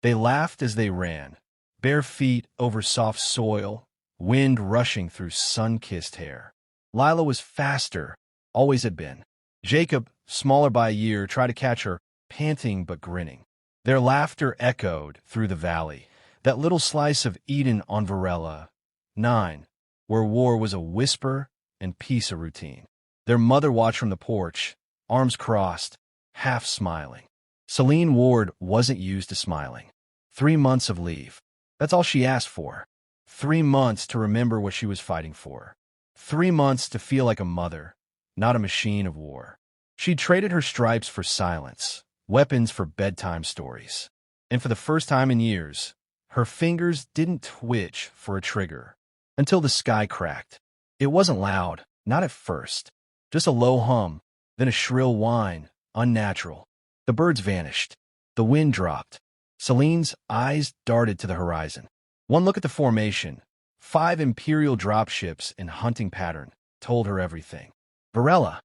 They laughed as they ran, bare feet over soft soil, wind rushing through sun-kissed hair. Lila was faster, always had been. Jacob, smaller by a year, tried to catch her, panting but grinning. Their laughter echoed through the valley, that little slice of Eden on Varela Nine, where war was a whisper and peace a routine. Their mother watched from the porch, arms crossed, half smiling. Selene Ward wasn't used to smiling. 3 months of leave. That's all she asked for. 3 months to remember what she was fighting for. 3 months to feel like a mother, not a machine of war. She traded her stripes for silence, weapons for bedtime stories. And for the first time in years, her fingers didn't twitch for a trigger until the sky cracked. It wasn't loud, not at first. Just a low hum, then a shrill whine, unnatural. The birds vanished. The wind dropped. Selene's eyes darted to the horizon. One look at the formation, 5 Imperial dropships in hunting pattern, told her everything. Varela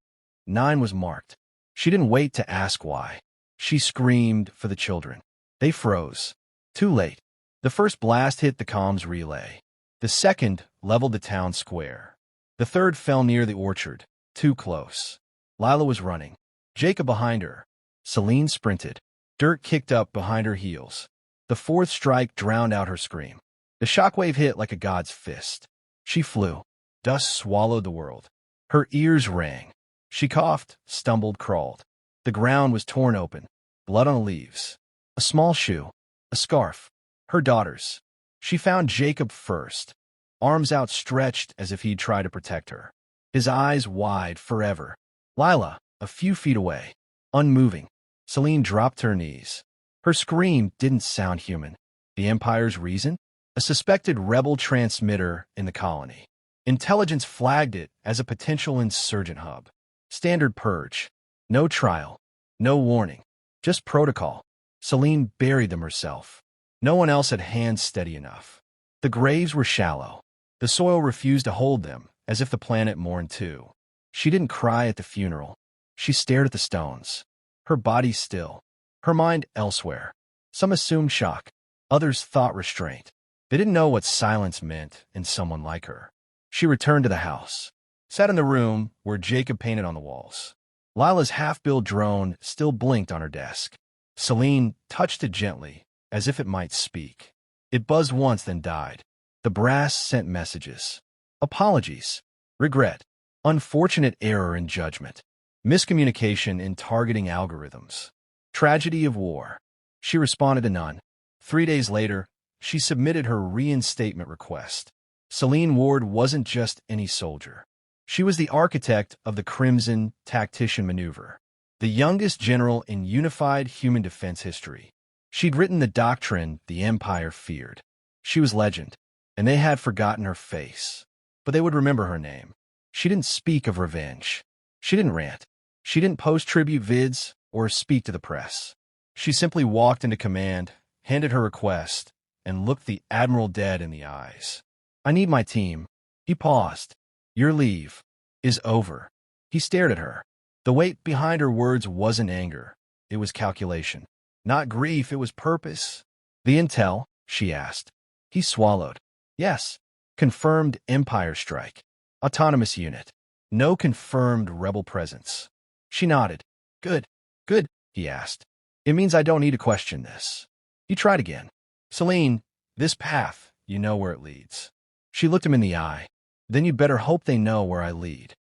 Nine was marked. She didn't wait to ask why. She screamed for the children. They froze. Too late. The first blast hit the comms relay. The second leveled the town square. The third fell near the orchard. Too close. Lila was running. Jacob behind her. Selene sprinted. Dirt kicked up behind her heels. The fourth strike drowned out her scream. The shockwave hit like a god's fist. She flew. Dust swallowed the world. Her ears rang. She coughed, stumbled, crawled. The ground was torn open. Blood on the leaves. A small shoe. A scarf. Her daughter's. She found Jacob first, arms outstretched as if he'd try to protect her. His eyes wide forever. Lila, a few feet away, unmoving. Selene dropped to her knees. Her scream didn't sound human. The Empire's reason? A suspected rebel transmitter in the colony. Intelligence flagged it as a potential insurgent hub. Standard purge. No trial. No warning. Just protocol. Selene buried them herself. No one else had hands steady enough. The graves were shallow. The soil refused to hold them, as if the planet mourned too. She didn't cry at the funeral. She stared at the stones. Her body still. Her mind elsewhere. Some assumed shock. Others thought restraint. They didn't know what silence meant in someone like her. She returned to the house. Sat in the room where Jacob painted on the walls. Lila's half-built drone still blinked on her desk. Selene touched it gently, as if it might speak. It buzzed once, then died. The brass sent messages. Apologies. Regret. Unfortunate error in judgment. Miscommunication in targeting algorithms. Tragedy of war. She responded to none. 3 days later, she submitted her reinstatement request. Selene Ward wasn't just any soldier. She was the architect of the Crimson Tactician Maneuver, the youngest general in unified human defense history. She'd written the doctrine the Empire feared. She was legend, and they had forgotten her face. But they would remember her name. She didn't speak of revenge. She didn't rant. She didn't post tribute vids or speak to the press. She simply walked into command, handed her request, and looked the Admiral dead in the eyes. I need my team. He paused. Your leave is over. He stared at her. The weight behind her words wasn't anger. It was calculation. Not grief, it was purpose. The intel, she asked. He swallowed. Yes. Confirmed Empire strike. Autonomous unit. No confirmed rebel presence. She nodded. Good. Good, he asked. It means I don't need to question this. He tried again. Selene, this path, you know where it leads. She looked him in the eye. Then you'd better hope they know where I lead.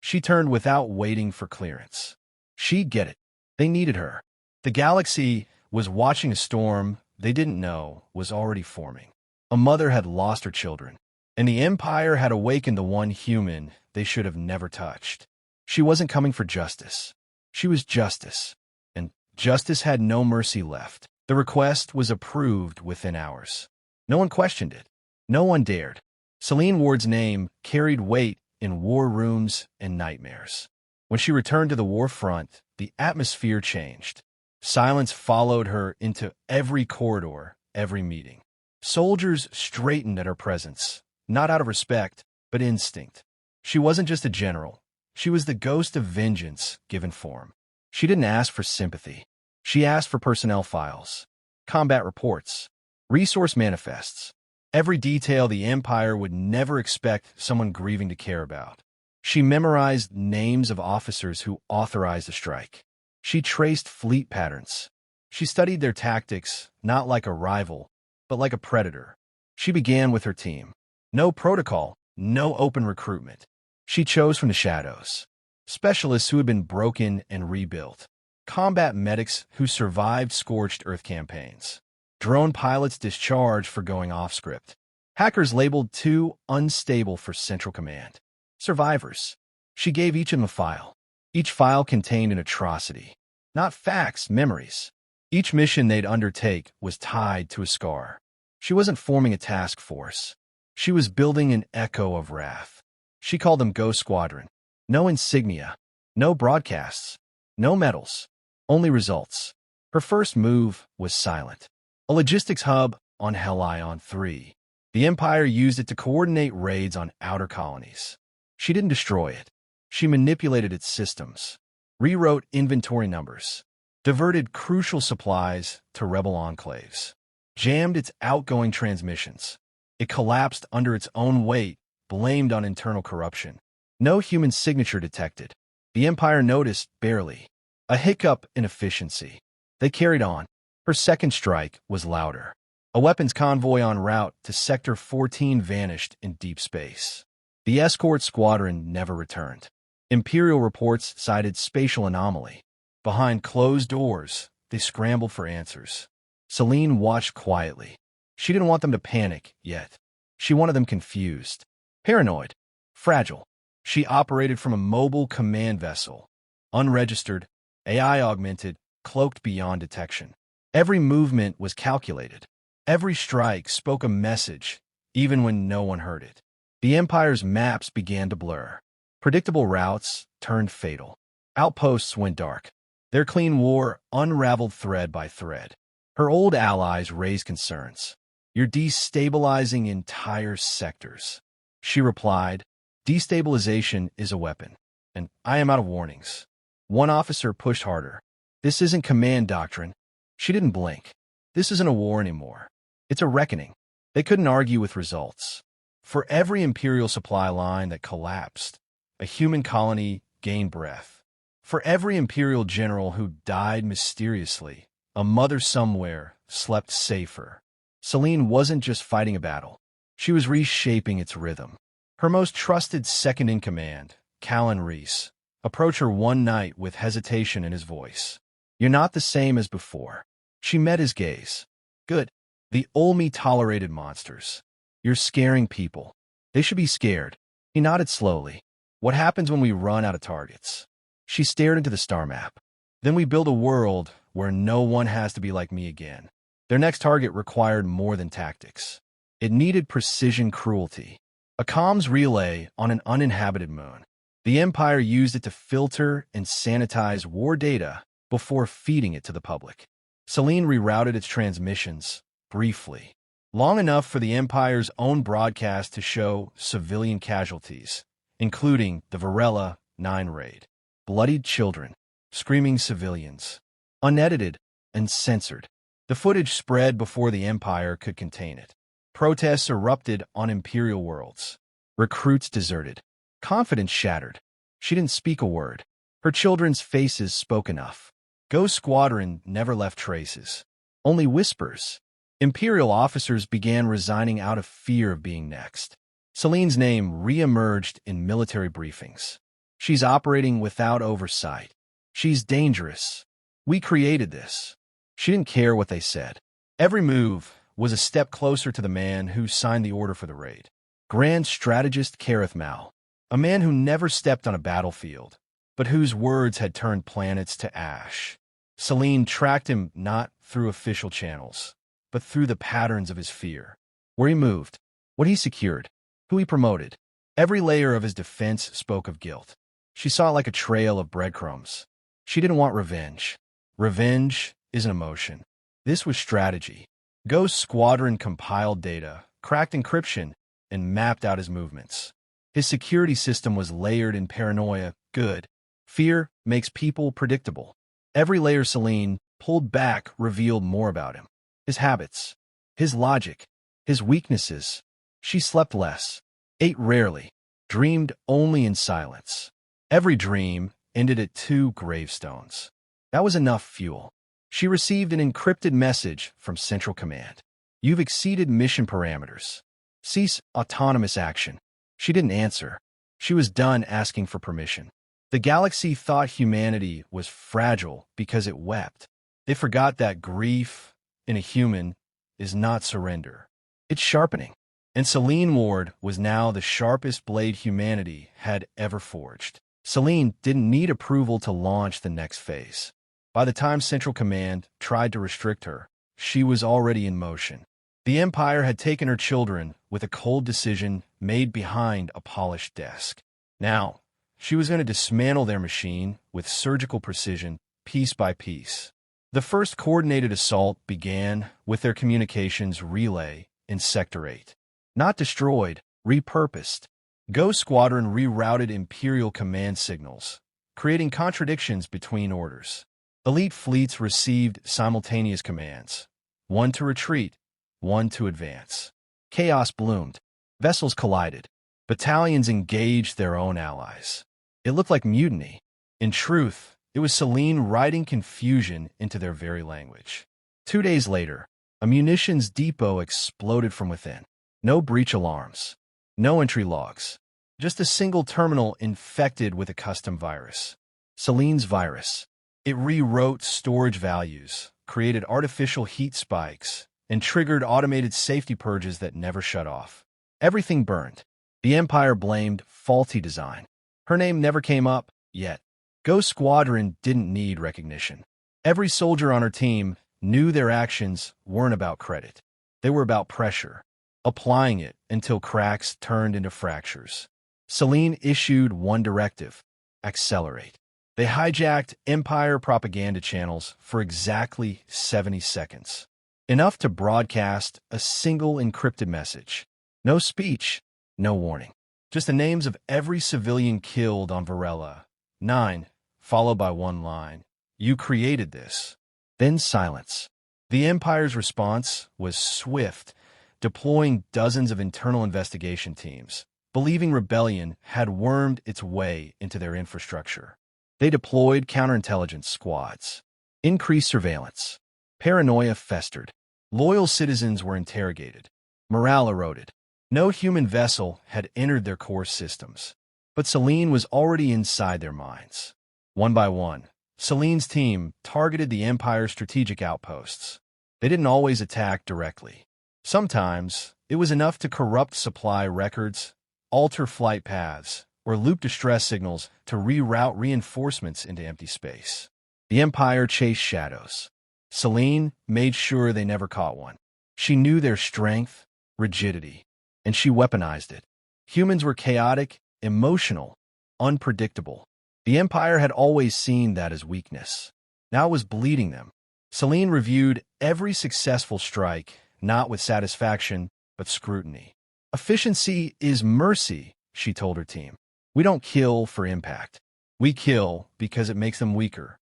She turned without waiting for clearance. She'd get it. They needed her. The galaxy was watching a storm they didn't know was already forming. A mother had lost her children, and the Empire had awakened the one human they should have never touched. She wasn't coming for justice. She was justice, and justice had no mercy left. The request was approved within hours. No one questioned it. No one dared. Selene Ward's name carried weight in war rooms and nightmares. When she returned to the war front, the atmosphere changed. Silence followed her into every corridor, every meeting. Soldiers straightened at her presence, not out of respect, but instinct. She wasn't just a general. She was the ghost of vengeance given form. She didn't ask for sympathy. She asked for personnel files. combat reports, resource manifests. Every detail the Empire would never expect someone grieving to care about. She memorized names of officers who authorized a strike. She traced fleet patterns. She studied their tactics, not like a rival, but like a predator. She began with her team. No protocol, no open recruitment. She chose from the shadows. Specialists who had been broken and rebuilt. Combat medics who survived scorched earth campaigns. Drone pilots discharged for going off-script. Hackers labeled too unstable for Central Command. Survivors. She gave each of them a file. Each file contained an atrocity. Not facts, memories. Each mission they'd undertake was tied to a scar. She wasn't forming a task force. She was building an echo of wrath. She called them Ghost Squadron. No insignia. No broadcasts. No medals. Only results. Her first move was silent. A logistics hub on Helion 3. The Empire used it to coordinate raids on outer colonies. She didn't destroy it. She manipulated its systems, rewrote inventory numbers, diverted crucial supplies to rebel enclaves, jammed its outgoing transmissions. It collapsed under its own weight, blamed on internal corruption. No human signature detected. The Empire noticed barely. A hiccup in efficiency. They carried on. Her second strike was louder. A weapons convoy en route to Sector 14 vanished in deep space. The escort squadron never returned. Imperial reports cited spatial anomaly. Behind closed doors, they scrambled for answers. Selene watched quietly. She didn't want them to panic yet. She wanted them confused, paranoid, fragile. She operated from a mobile command vessel, unregistered, AI-augmented, cloaked beyond detection. Every movement was calculated. Every strike spoke a message, even when no one heard it. The Empire's maps began to blur. Predictable routes turned fatal. Outposts went dark. Their clean war unraveled thread by thread. Her old allies raised concerns. "You're destabilizing entire sectors." She replied, "Destabilization is a weapon, and I am out of warnings." One officer pushed harder. "This isn't command doctrine." She didn't blink. "This isn't a war anymore. It's a reckoning." They couldn't argue with results. For every Imperial supply line that collapsed, a human colony gained breath. For every Imperial general who died mysteriously, a mother somewhere slept safer. Selene wasn't just fighting a battle. She was reshaping its rhythm. Her most trusted second-in-command, Callan Reese, approached her one night with hesitation in his voice. "You're not the same as before." She met his gaze. "Good. The Olmi tolerated monsters. You're scaring people. They should be scared." He nodded slowly. "What happens when we run out of targets?" She stared into the star map. "Then we build a world where no one has to be like me again." Their next target required more than tactics. It needed precision cruelty. A comms relay on an uninhabited moon. The Empire used it to filter and sanitize war data before feeding it to the public. Selene rerouted its transmissions, briefly. Long enough for the Empire's own broadcast to show civilian casualties, including the Varela 9 raid. Bloodied children, screaming civilians. Unedited and censored. The footage spread before the Empire could contain it. Protests erupted on Imperial worlds. Recruits deserted. Confidence shattered. She didn't speak a word. Her children's faces spoke enough. Ghost Squadron never left traces. Only whispers. Imperial officers began resigning out of fear of being next. Selene's name re-emerged in military briefings. "She's operating without oversight. She's dangerous. We created this." She didn't care what they said. Every move was a step closer to the man who signed the order for the raid. Grand Strategist Kareth Mal, a man who never stepped on a battlefield, but whose words had turned planets to ash. Selene tracked him not through official channels, but through the patterns of his fear. Where he moved, what he secured, who he promoted. Every layer of his defense spoke of guilt. She saw it like a trail of breadcrumbs. She didn't want revenge. Revenge is an emotion. This was strategy. Ghost Squadron compiled data, cracked encryption, and mapped out his movements. His security system was layered in paranoia. Good. Fear makes people predictable. Every layer Selene pulled back revealed more about him. his habits, his logic, his weaknesses. She slept less, ate rarely, dreamed only in silence. Every dream ended at 2 gravestones. That was enough fuel. She received an encrypted message from Central Command. You've exceeded mission parameters. Cease autonomous action. She didn't answer. She was done asking for permission. The galaxy thought humanity was fragile because it wept. They forgot that grief in a human is not surrender. It's sharpening. And Selene Ward was now the sharpest blade humanity had ever forged. Selene didn't need approval to launch the next phase. By the time Central Command tried to restrict her, she was already in motion. The Empire had taken her children with a cold decision made behind a polished desk. Now, she was going to dismantle their machine with surgical precision, piece by piece. The first coordinated assault began with their communications relay in Sector 8. Not destroyed, repurposed. Ghost Squadron rerouted Imperial command signals, creating contradictions between orders. Elite fleets received simultaneous commands, one to retreat, one to advance. Chaos bloomed. Vessels collided. Battalions engaged their own allies. It looked like mutiny. In truth, it was Selene writing confusion into their very language. 2 days later, a munitions depot exploded from within. No breach alarms. No entry logs. Just a single terminal infected with a custom virus. Selene's virus. It rewrote storage values, created artificial heat spikes, and triggered automated safety purges that never shut off. Everything burned. The Empire blamed faulty design. Her name never came up, yet. Ghost Squadron didn't need recognition. Every soldier on her team knew their actions weren't about credit. They were about pressure, applying it until cracks turned into fractures. Selene issued one directive: accelerate. They hijacked Empire propaganda channels for exactly 70 seconds. Enough to broadcast a single encrypted message. No speech, no warning. Just the names of every civilian killed on Varela Nine, followed by one line: "You created this." Then silence. The Empire's response was swift, deploying dozens of internal investigation teams, believing rebellion had wormed its way into their infrastructure. They deployed counterintelligence squads. Increased surveillance. Paranoia festered. Loyal citizens were interrogated. Morale eroded. No human vessel had entered their core systems. But Selene was already inside their minds. One by one, Selene's team targeted the Empire's strategic outposts. They didn't always attack directly. Sometimes, it was enough to corrupt supply records, alter flight paths, or loop distress signals to reroute reinforcements into empty space. The Empire chased shadows. Selene made sure they never caught one. She knew their strength, rigidity, and she weaponized it. Humans were chaotic, emotional, unpredictable. The Empire had always seen that as weakness. Now it was bleeding them. Selene reviewed every successful strike, not with satisfaction, but scrutiny. Efficiency is mercy, she told her team. We don't kill for impact. We kill because it makes them weaker.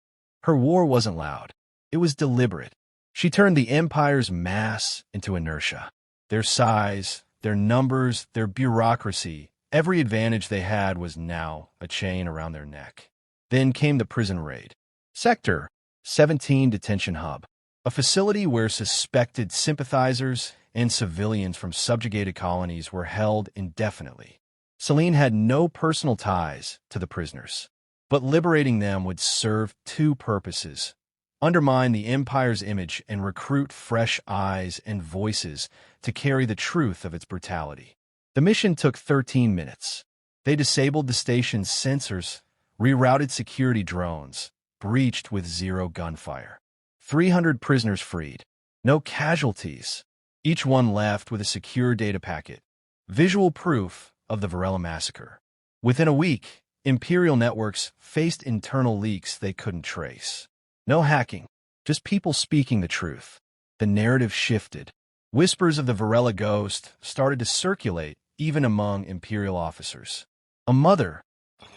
Her war wasn't loud. It was deliberate. She turned the Empire's mass into inertia. Their size, their numbers, their bureaucracy, every advantage they had was now a chain around their neck. Then came the prison raid. Sector 17 Detention Hub, a facility where suspected sympathizers and civilians from subjugated colonies were held indefinitely. Selene had no personal ties to the prisoners, but liberating them would serve 2 purposes: undermine the Empire's image and recruit fresh eyes and voices to carry the truth of its brutality. The mission took 13 minutes. They disabled the station's sensors, rerouted security drones, breached with 0 gunfire. 300 prisoners freed. No casualties. Each one left with a secure data packet. Visual proof of the Varela massacre. Within a week, Imperial networks faced internal leaks they couldn't trace. No hacking, just people speaking the truth. The narrative shifted. Whispers of the Varela ghost started to circulate even among Imperial officers. A mother,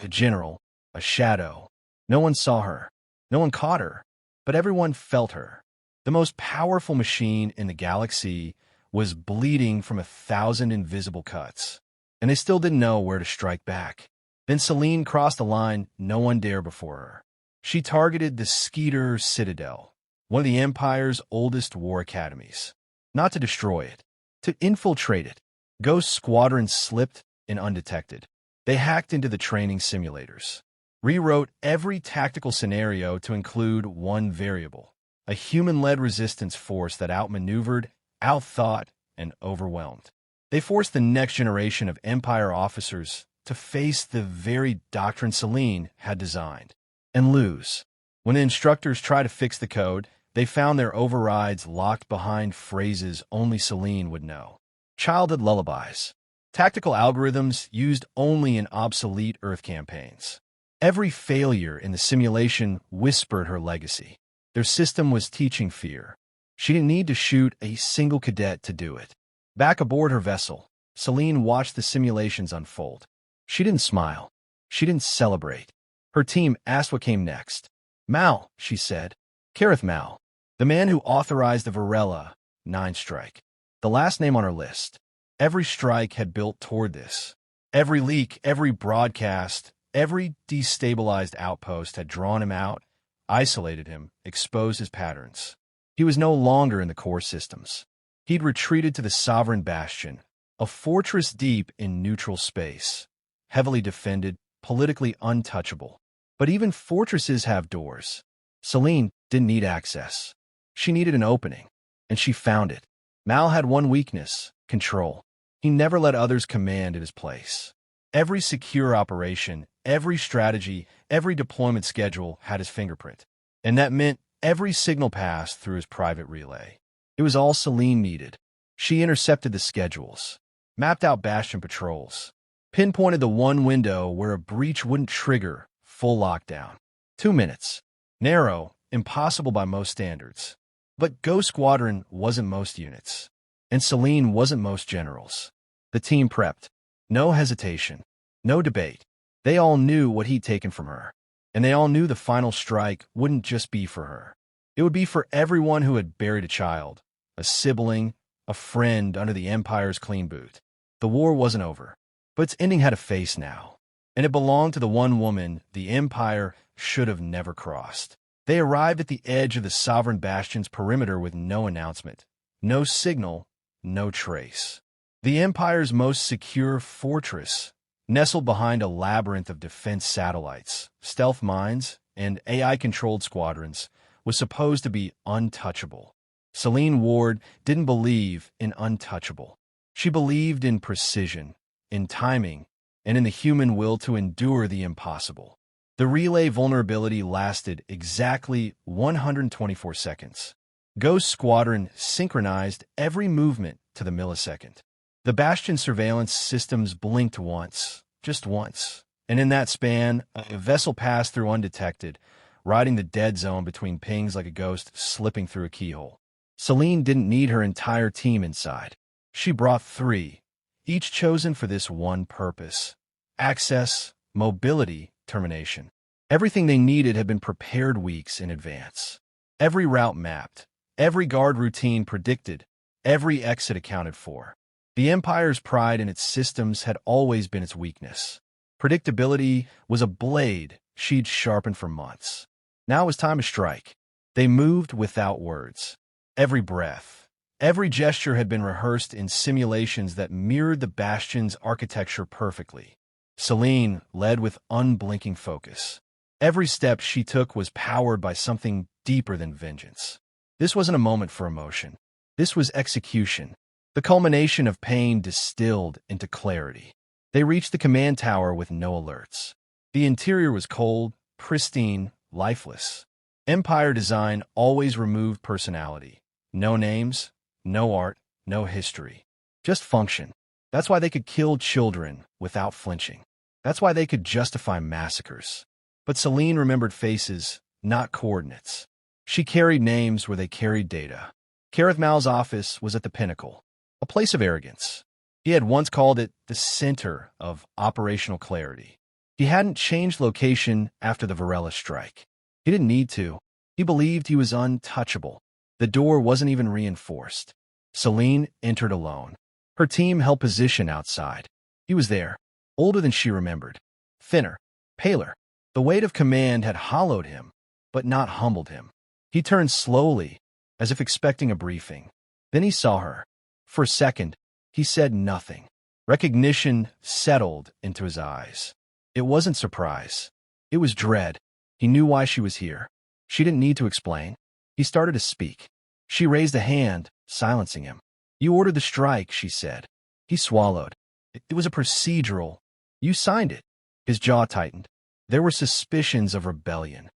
a general, a shadow. No one saw her. No one caught her. But everyone felt her. The most powerful machine in the galaxy was bleeding from 1,000 invisible cuts, and they still didn't know where to strike back. Then Selene crossed a line no one dared before her. She targeted the Skeeter Citadel, one of the Empire's oldest war academies. Not to destroy it, to infiltrate it. Ghost Squadron slipped in undetected. They hacked into the training simulators, rewrote every tactical scenario to include one variable, a human-led resistance force that outmaneuvered, outthought, and overwhelmed. They forced the next generation of Empire officers to face the very doctrine Selene had designed, and lose. When the instructors tried to fix the code, they found their overrides locked behind phrases only Selene would know. Childhood lullabies. Tactical algorithms used only in obsolete Earth campaigns. Every failure in the simulation whispered her legacy. Their system was teaching fear. She didn't need to shoot a single cadet to do it. Back aboard her vessel, Selene watched the simulations unfold. She didn't smile. She didn't celebrate. Her team asked what came next. Mal, she said. Kareth Mal, the man who authorized the Varela Nine strike. The last name on her list. Every strike had built toward this. Every leak, every broadcast, every destabilized outpost had drawn him out, isolated him, exposed his patterns. He was no longer in the core systems. He'd retreated to the Sovereign Bastion, a fortress deep in neutral space, heavily defended, politically untouchable. But even fortresses have doors. Selene didn't need access. She needed an opening, and she found it. Mal had one weakness: control. He never let others command in his place. Every secure operation, every strategy, every deployment schedule had his fingerprint, and that meant every signal passed through his private relay. It was all Selene needed. She intercepted the schedules, mapped out Bastion patrols, pinpointed the one window where a breach wouldn't trigger full lockdown. 2 minutes. Narrow, impossible by most standards. But Ghost Squadron wasn't most units, and Selene wasn't most generals. The team prepped. No hesitation. No debate. They all knew what he'd taken from her, and they all knew the final strike wouldn't just be for her. It would be for everyone who had buried a child, a sibling, a friend under the Empire's clean boot. The war wasn't over, but its ending had a face now, and it belonged to the one woman the Empire should have never crossed. They arrived at the edge of the Sovereign Bastion's perimeter with no announcement, no signal, no trace. The Empire's most secure fortress, nestled behind a labyrinth of defense satellites, stealth mines, and AI-controlled squadrons, was supposed to be untouchable. Selene Ward didn't believe in untouchable. She believed in precision, in timing, and in the human will to endure the impossible. The relay vulnerability lasted exactly 124 seconds. Ghost Squadron synchronized every movement to the millisecond. The Bastion surveillance systems blinked once, just once, and in that span, a vessel passed through undetected, riding the dead zone between pings like a ghost slipping through a keyhole. Selene didn't need her entire team inside. She brought 3, each chosen for this one purpose: access, mobility, termination. Everything they needed had been prepared weeks in advance. Every route mapped, every guard routine predicted, every exit accounted for. The Empire's pride in its systems had always been its weakness. Predictability was a blade she'd sharpened for months. Now it was time to strike. They moved without words. Every breath, every gesture had been rehearsed in simulations that mirrored the Bastion's architecture perfectly. Selene led with unblinking focus. Every step she took was powered by something deeper than vengeance. This wasn't a moment for emotion. This was execution, the culmination of pain distilled into clarity. They reached the command tower with no alerts. The interior was cold, pristine, lifeless. Empire design always removed personality. No names, no art, no history. Just function. That's why they could kill children without flinching. That's why they could justify massacres. But Selene remembered faces, not coordinates. She carried names where they carried data. Kareth Mal's office was at the pinnacle, a place of arrogance. He had once called it the center of operational clarity. He hadn't changed location after the Varela strike. He didn't need to. He believed he was untouchable. The door wasn't even reinforced. Selene entered alone. Her team held position outside. He was there, older than she remembered, thinner, paler. The weight of command had hollowed him, but not humbled him. He turned slowly, as if expecting a briefing. Then he saw her. For a second, he said nothing. Recognition settled into his eyes. It wasn't surprise. It was dread. He knew why she was here. She didn't need to explain. He started to speak. She raised a hand, silencing him. "You ordered the strike," she said. He swallowed. It was a procedural. "You signed it." His jaw tightened. There were suspicions of rebellion.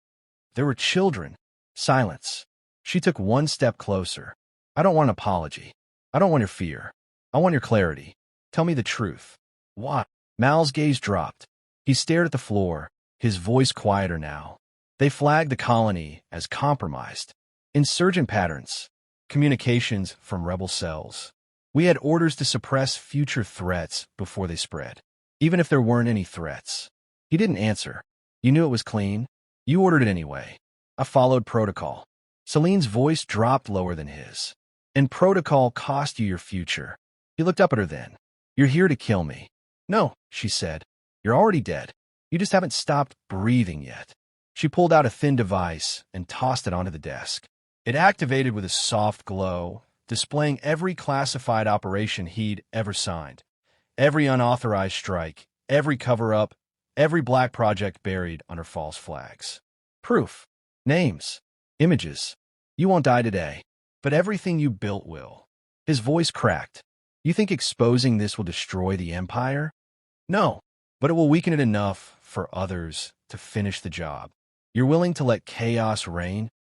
There were children. Silence. She took one step closer. "I don't want an apology. I don't want your fear. I want your clarity. Tell me the truth." "What?" Mal's gaze dropped. He stared at the floor, his voice quieter now. "They flagged the colony as compromised. Insurgent patterns. Communications from rebel cells. We had orders to suppress future threats before they spread, even if there weren't any threats." He didn't answer. "You knew it was clean. You ordered it anyway." "I followed protocol." Selene's voice dropped lower than his. "And protocol cost you your future." He looked up at her then. "You're here to kill me." "No," she said. "You're already dead. You just haven't stopped breathing yet." She pulled out a thin device and tossed it onto the desk. It activated with a soft glow, displaying every classified operation he'd ever signed. Every unauthorized strike, every cover-up, every black project buried under false flags. Proof. Names. Images. "You won't die today, but everything you built will." His voice cracked. "You think exposing this will destroy the Empire?" "No, but it will weaken it enough for others to finish the job." "You're willing to let chaos reign?"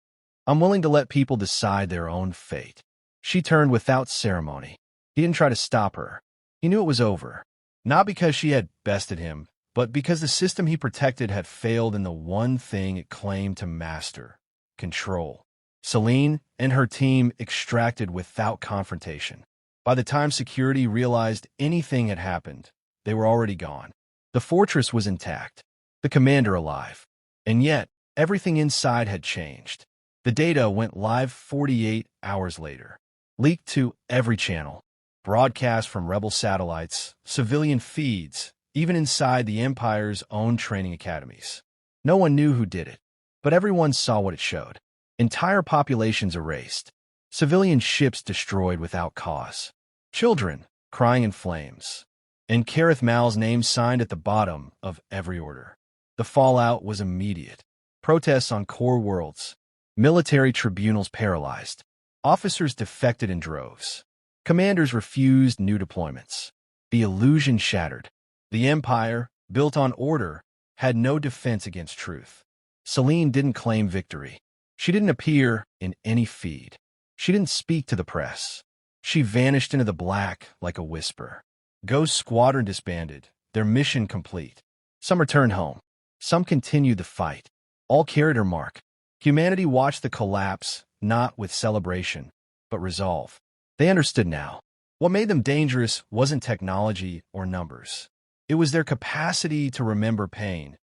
"I'm willing to let people decide their own fate." She turned without ceremony. He didn't try to stop her. He knew it was over. Not because she had bested him, but because the system he protected had failed in the one thing it claimed to master: control. Selene and her team extracted without confrontation. By the time security realized anything had happened, they were already gone. The fortress was intact, the commander alive, and yet everything inside had changed. The data went live 48 hours later, leaked to every channel, broadcast from rebel satellites, civilian feeds, even inside the Empire's own training academies. No one knew who did it, but everyone saw what it showed. Entire populations erased, civilian ships destroyed without cause, children crying in flames, and Kareth Mal's name signed at the bottom of every order. The fallout was immediate. Protests on core worlds, military tribunals paralyzed, officers defected in droves, commanders refused new deployments. The illusion shattered. The Empire, built on order, had no defense against truth. Selene didn't claim victory. She didn't appear in any feed. She didn't speak to the press. She vanished into the black like a whisper. Ghost Squadron disbanded, their mission complete. Some returned home. Some continued the fight. All carried her mark. Humanity watched the collapse, not with celebration, but resolve. They understood now. What made them dangerous wasn't technology or numbers. It was their capacity to remember pain,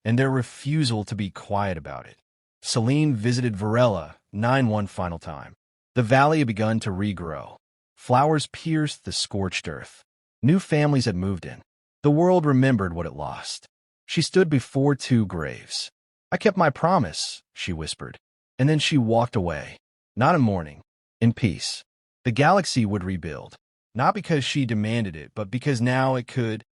and their refusal to be quiet about it. Selene visited Varela Nine one final time. The valley had begun to regrow. Flowers pierced the scorched earth. New families had moved in. The world remembered what it lost. She stood before two graves. "I kept my promise," she whispered. And then she walked away. Not in mourning, in peace. The galaxy would rebuild. Not because she demanded it, but because now it could.